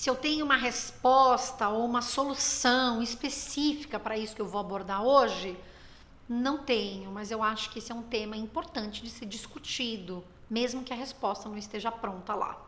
se eu tenho uma resposta ou uma solução específica para isso que eu vou abordar hoje, não tenho, mas eu acho que esse é um tema importante de ser discutido, mesmo que a resposta não esteja pronta lá.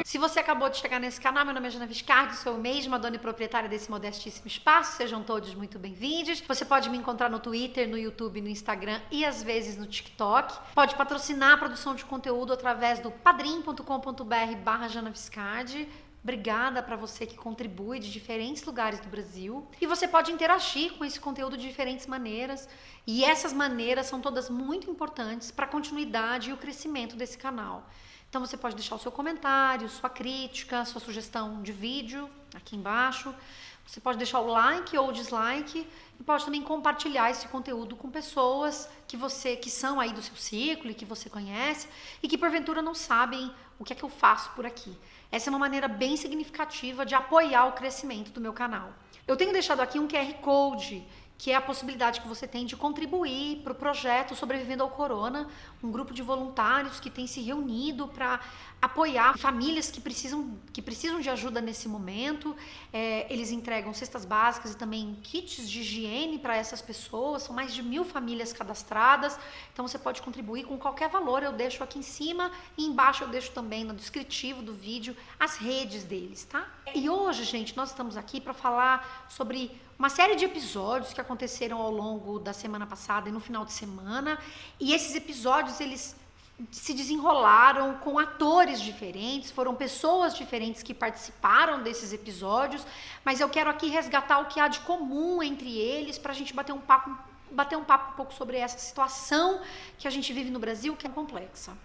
Se você acabou de chegar nesse canal, meu nome é Jana Viscardi, sou eu mesma, dona e proprietária desse modestíssimo espaço, sejam todos muito bem-vindos. Você pode me encontrar no Twitter, no YouTube, no Instagram e às vezes no TikTok. Pode patrocinar a produção de conteúdo através do padrim.com.br/Jana Viscardi. Obrigada para você que contribui de diferentes lugares do Brasil. E você pode interagir com esse conteúdo de diferentes maneiras. E essas maneiras são todas muito importantes para a continuidade e o crescimento desse canal. Então você pode deixar o seu comentário, sua crítica, sua sugestão de vídeo aqui embaixo. Você pode deixar o like ou o dislike e pode também compartilhar esse conteúdo com pessoas que são aí do seu círculo e que você conhece e que porventura não sabem o que é que eu faço por aqui. Essa é uma maneira bem significativa de apoiar o crescimento do meu canal. Eu tenho deixado aqui um QR Code, que é a possibilidade que você tem de contribuir para o projeto Sobrevivendo ao Corona, um grupo de voluntários que tem se reunido para apoiar famílias que precisam de ajuda nesse momento. Eles entregam cestas básicas e também kits de higiene para essas pessoas, são mais de 1.000 famílias cadastradas, então você pode contribuir com qualquer valor, eu deixo aqui em cima e embaixo eu deixo também no descritivo do vídeo as redes deles, tá? E hoje, gente, nós estamos aqui para falar sobre uma série de episódios que aconteceram ao longo da semana passada e no final de semana, e esses episódios, eles se desenrolaram com atores diferentes, foram pessoas diferentes que participaram desses episódios, mas eu quero aqui resgatar o que há de comum entre eles para a gente bater um papo um pouco sobre essa situação que a gente vive no Brasil, que é complexa.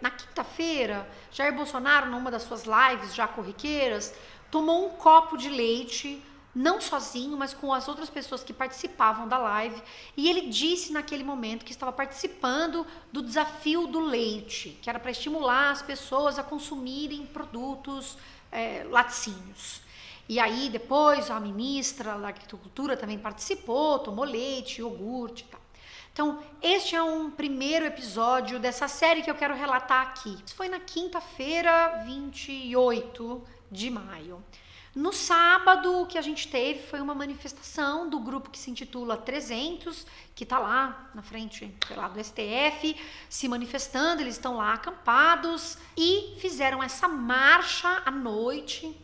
Na quinta-feira, Jair Bolsonaro, numa das suas lives já corriqueiras, tomou um copo de leite, não sozinho, mas com as outras pessoas que participavam da live, e ele disse naquele momento que estava participando do desafio do leite, que era para estimular as pessoas a consumirem produtos laticínios. E aí depois a ministra da Agricultura também participou, tomou leite, iogurte e tal. Então, este é um primeiro episódio dessa série que eu quero relatar aqui. Isso foi na quinta-feira, 28 de maio. No sábado, o que a gente teve foi uma manifestação do grupo que se intitula 300, que está lá na frente, sei lá, do STF, se manifestando, eles estão lá acampados e fizeram essa marcha à noite,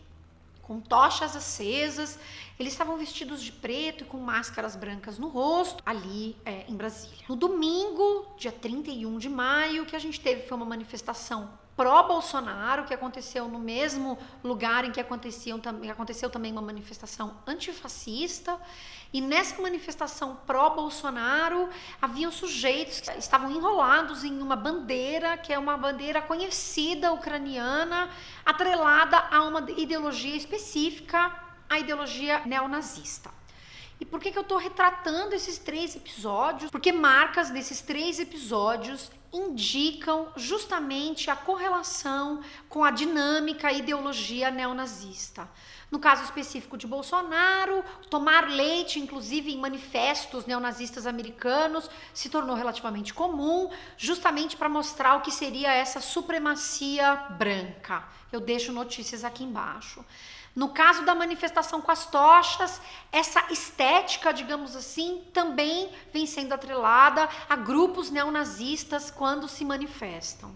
com tochas acesas. Eles estavam vestidos de preto e com máscaras brancas no rosto, ali em Brasília. No domingo, dia 31 de maio, o que a gente teve foi uma manifestação pró-Bolsonaro, que aconteceu no mesmo lugar em que aconteceu também uma manifestação antifascista. E nessa manifestação pró-Bolsonaro, haviam sujeitos que estavam enrolados em uma bandeira, que é uma bandeira conhecida ucraniana, atrelada a uma ideologia específica, a ideologia neonazista. E por que eu estou retratando esses 3 episódios? Porque marcas desses 3 episódios indicam justamente a correlação com a dinâmica e ideologia neonazista. No caso específico de Bolsonaro, tomar leite, inclusive em manifestos neonazistas americanos, se tornou relativamente comum, justamente para mostrar o que seria essa supremacia branca. Eu deixo notícias aqui embaixo. No caso da manifestação com as tochas, essa estética, digamos assim, também vem sendo atrelada a grupos neonazistas quando se manifestam.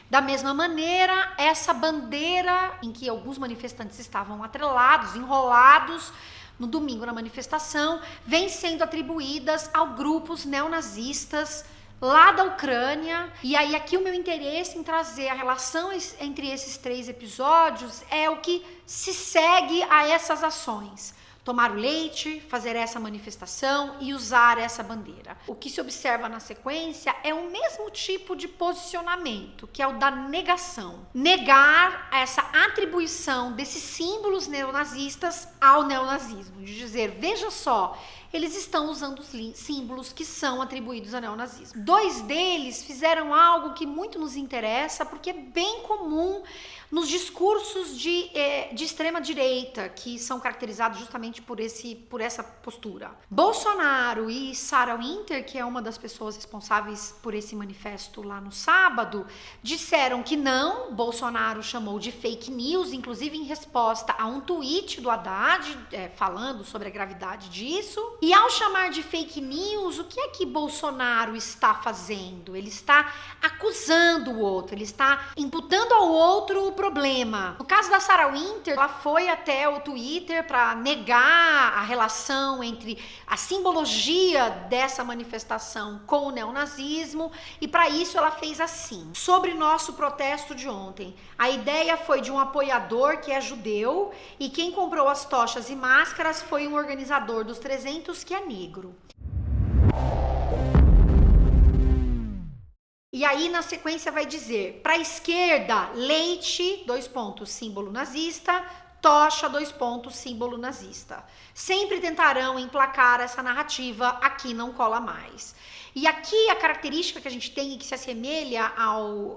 Da mesma maneira, essa bandeira em que alguns manifestantes estavam atrelados, enrolados, no domingo na manifestação, vem sendo atribuídas a grupos neonazistas lá da Ucrânia. E aí aqui o meu interesse em trazer a relação entre esses 3 episódios é o que se segue a essas ações. Tomar o leite, fazer essa manifestação e usar essa bandeira. O que se observa na sequência é o mesmo tipo de posicionamento, que é o da negação. Negar essa atribuição desses símbolos neonazistas ao neonazismo. De dizer, veja só, eles estão usando os símbolos que são atribuídos ao neonazismo. 2 deles fizeram algo que muito nos interessa, porque é bem comum nos discursos de extrema-direita, que são caracterizados justamente por essa postura. Bolsonaro e Sarah Winter, que é uma das pessoas responsáveis por esse manifesto lá no sábado, disseram que não, Bolsonaro chamou de fake news, inclusive em resposta a um tweet do Haddad, falando sobre a gravidade disso. E ao chamar de fake news, o que é que Bolsonaro está fazendo? Ele está acusando o outro, ele está imputando ao outro o problema. No caso da Sarah Winter, ela foi até o Twitter para negar a relação entre a simbologia dessa manifestação com o neonazismo, e para isso ela fez assim: sobre nosso protesto de ontem, a ideia foi de um apoiador que é judeu, e quem comprou as tochas e máscaras foi um organizador dos 300 que é negro. E aí, na sequência, vai dizer: para a esquerda, leite, 2 pontos, símbolo nazista, tocha, 2 pontos, símbolo nazista. Sempre tentarão emplacar essa narrativa, aqui não cola mais. E aqui a característica que a gente tem e que se assemelha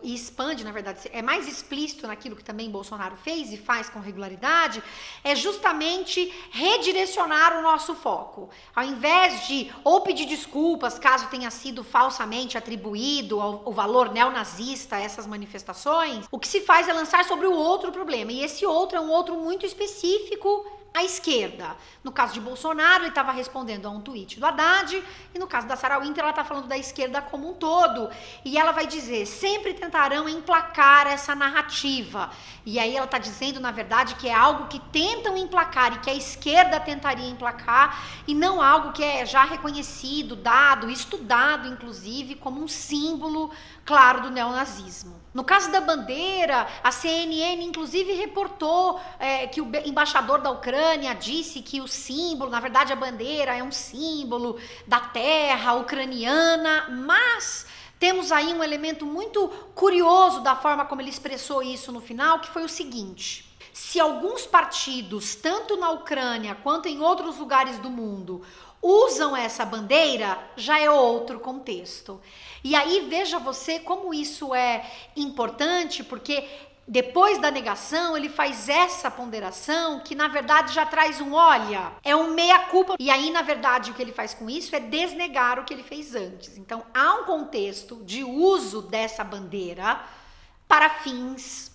e expande, na verdade, é mais explícito naquilo que também Bolsonaro fez e faz com regularidade, é justamente redirecionar o nosso foco. Ao invés de ou pedir desculpas caso tenha sido falsamente atribuído o valor neonazista a essas manifestações, o que se faz é lançar sobre o outro problema. E esse outro é um outro muito específico, à esquerda. No caso de Bolsonaro, ele estava respondendo a um tweet do Haddad, e no caso da Sarah Winter, ela está falando da esquerda como um todo. E ela vai dizer: sempre tentarão emplacar essa narrativa. E aí ela está dizendo, na verdade, que é algo que tentam emplacar e que a esquerda tentaria emplacar, e não algo que é já reconhecido, dado, estudado, inclusive, como um símbolo claro do neonazismo. No caso da bandeira, a CNN inclusive reportou que o embaixador da Ucrânia disse que o símbolo, na verdade a bandeira é um símbolo da terra ucraniana, mas temos aí um elemento muito curioso da forma como ele expressou isso no final, que foi o seguinte: se alguns partidos, tanto na Ucrânia quanto em outros lugares do mundo, usam essa bandeira, já é outro contexto. E aí veja você como isso é importante, porque depois da negação ele faz essa ponderação que na verdade já traz olha, é um meia-culpa. E aí na verdade o que ele faz com isso é desnegar o que ele fez antes. Então há um contexto de uso dessa bandeira para fins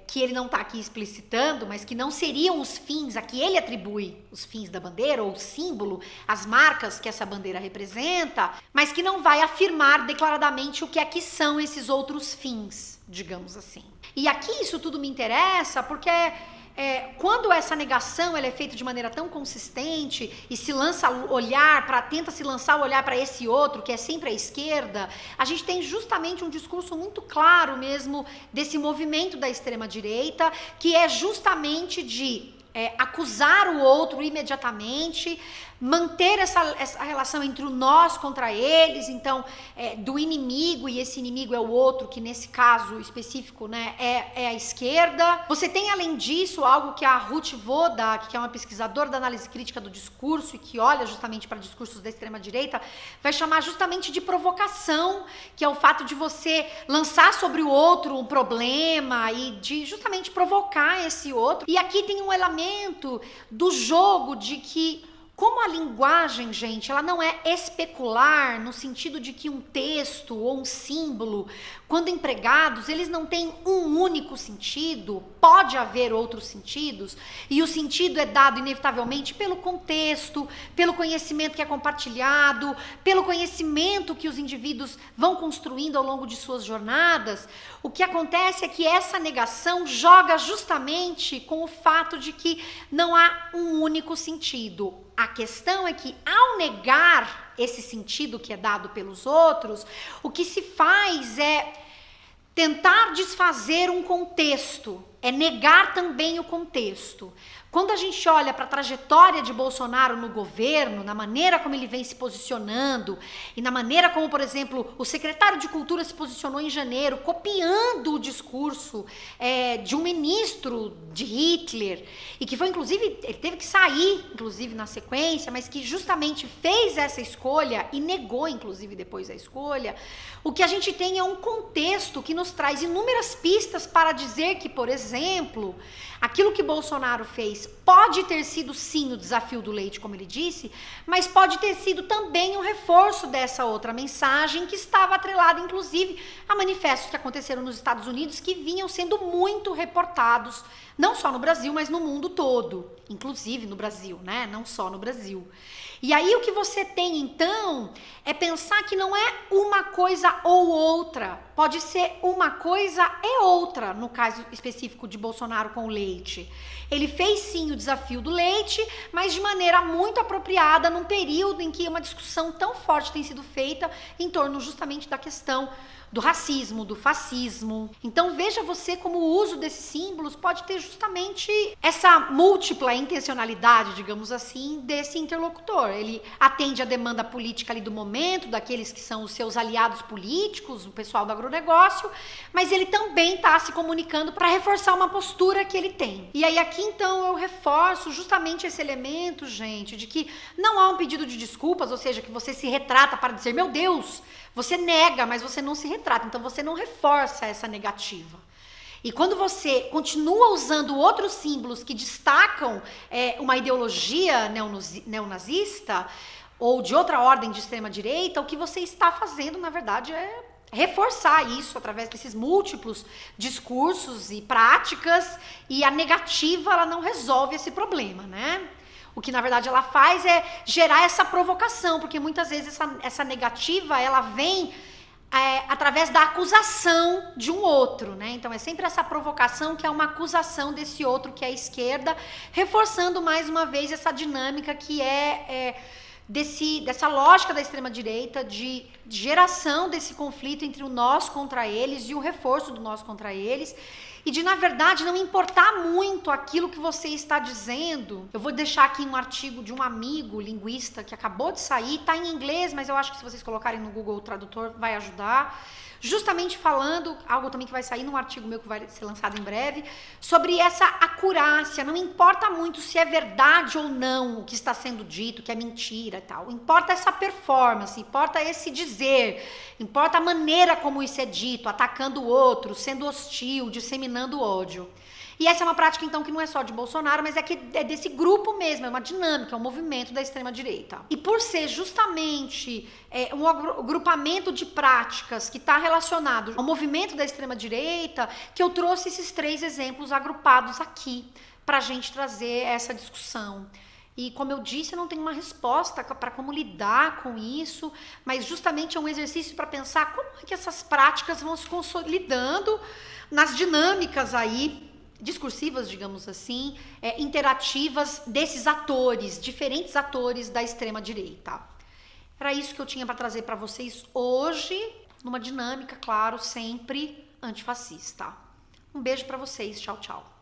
que ele não está aqui explicitando, mas que não seriam os fins a que ele atribui os fins da bandeira, ou o símbolo, as marcas que essa bandeira representa, mas que não vai afirmar declaradamente o que é que são esses outros fins, digamos assim. E aqui isso tudo me interessa porque quando essa negação ela é feita de maneira tão consistente e se lança o olhar tenta se lançar o olhar para esse outro, que é sempre a esquerda, a gente tem justamente um discurso muito claro mesmo desse movimento da extrema-direita, que é justamente de acusar o outro imediatamente, manter essa relação entre o nós contra eles, então do inimigo, e esse inimigo é o outro, que nesse caso específico, né, é a esquerda. Você tem além disso algo que a Ruth Wodak, que é uma pesquisadora da análise crítica do discurso e que olha justamente para discursos da extrema direita, vai chamar justamente de provocação, que é o fato de você lançar sobre o outro um problema e de justamente provocar esse outro. E aqui tem um elemento do jogo de que, como a linguagem, gente, ela não é especular no sentido de que um texto ou um símbolo, quando empregados, eles não têm um único sentido, pode haver outros sentidos, e o sentido é dado inevitavelmente pelo contexto, pelo conhecimento que é compartilhado, pelo conhecimento que os indivíduos vão construindo ao longo de suas jornadas. O que acontece é que essa negação joga justamente com o fato de que não há um único sentido. A questão é que, ao negar esse sentido que é dado pelos outros, o que se faz é tentar desfazer um contexto, é negar também o contexto. Quando a gente olha para a trajetória de Bolsonaro no governo, na maneira como ele vem se posicionando e na maneira como, por exemplo, o secretário de Cultura se posicionou em janeiro, copiando o discurso de um ministro de Hitler, e que foi, inclusive, ele teve que sair, inclusive, na sequência, mas que justamente fez essa escolha e negou, inclusive, depois a escolha, o que a gente tem é um contexto que nos traz inúmeras pistas para dizer que, por exemplo, aquilo que Bolsonaro fez pode ter sido sim o desafio do leite, como ele disse, mas pode ter sido também um reforço dessa outra mensagem que estava atrelada, inclusive, a manifestos que aconteceram nos Estados Unidos que vinham sendo muito reportados, não só no Brasil, mas no mundo todo, inclusive no Brasil, né? Não só no Brasil. E aí o que você tem, então, é pensar que não é uma coisa ou outra. Pode ser uma coisa e outra, no caso específico de Bolsonaro com o leite. Ele fez sim o desafio do leite, mas de maneira muito apropriada, num período em que uma discussão tão forte tem sido feita em torno justamente da questão do racismo, do fascismo. Então veja você como o uso desses símbolos pode ter justamente essa múltipla intencionalidade, digamos assim, desse interlocutor. Ele atende a demanda política ali do momento, daqueles que são os seus aliados políticos, o pessoal do agronegócio, mas ele também está se comunicando para reforçar uma postura que ele tem. E aí aqui então eu reforço justamente esse elemento, gente, de que não há um pedido de desculpas, ou seja, que você se retrata para dizer, meu Deus, você nega, mas você não se retrata, então você não reforça essa negativa. E quando você continua usando outros símbolos que destacam uma ideologia neonazista ou de outra ordem de extrema-direita, o que você está fazendo, na verdade, é reforçar isso através desses múltiplos discursos e práticas, e a negativa ela não resolve esse problema, né? O que, na verdade, ela faz é gerar essa provocação, porque muitas vezes essa negativa, ela vem através da acusação de um outro, né? Então, é sempre essa provocação que é uma acusação desse outro, que é a esquerda, reforçando mais uma vez essa dinâmica que dessa lógica da extrema-direita de geração desse conflito entre o nós contra eles e o reforço do nós contra eles, e de, na verdade, não importar muito aquilo que você está dizendo. Eu vou deixar aqui um artigo de um amigo linguista que acabou de sair, está em inglês, mas eu acho que se vocês colocarem no Google Tradutor vai ajudar, justamente falando, algo também que vai sair num artigo meu que vai ser lançado em breve, sobre essa acurácia. Não importa muito se é verdade ou não o que está sendo dito, que é mentira e tal. Importa essa performance, importa esse dizer, importa a maneira como isso é dito, atacando o outro, sendo hostil, disseminando ódio. E essa é uma prática, então, que não é só de Bolsonaro, mas é desse grupo mesmo, é uma dinâmica, é um movimento da extrema-direita. E por ser justamente um agrupamento de práticas que está relacionado ao movimento da extrema-direita, que eu trouxe esses 3 exemplos agrupados aqui, para a gente trazer essa discussão. E como eu disse, eu não tenho uma resposta para como lidar com isso, mas justamente é um exercício para pensar como é que essas práticas vão se consolidando nas dinâmicas aí, discursivas, digamos assim, interativas desses atores, diferentes atores da extrema-direita. Era isso que eu tinha para trazer para vocês hoje, numa dinâmica, claro, sempre antifascista. Um beijo para vocês, tchau, tchau.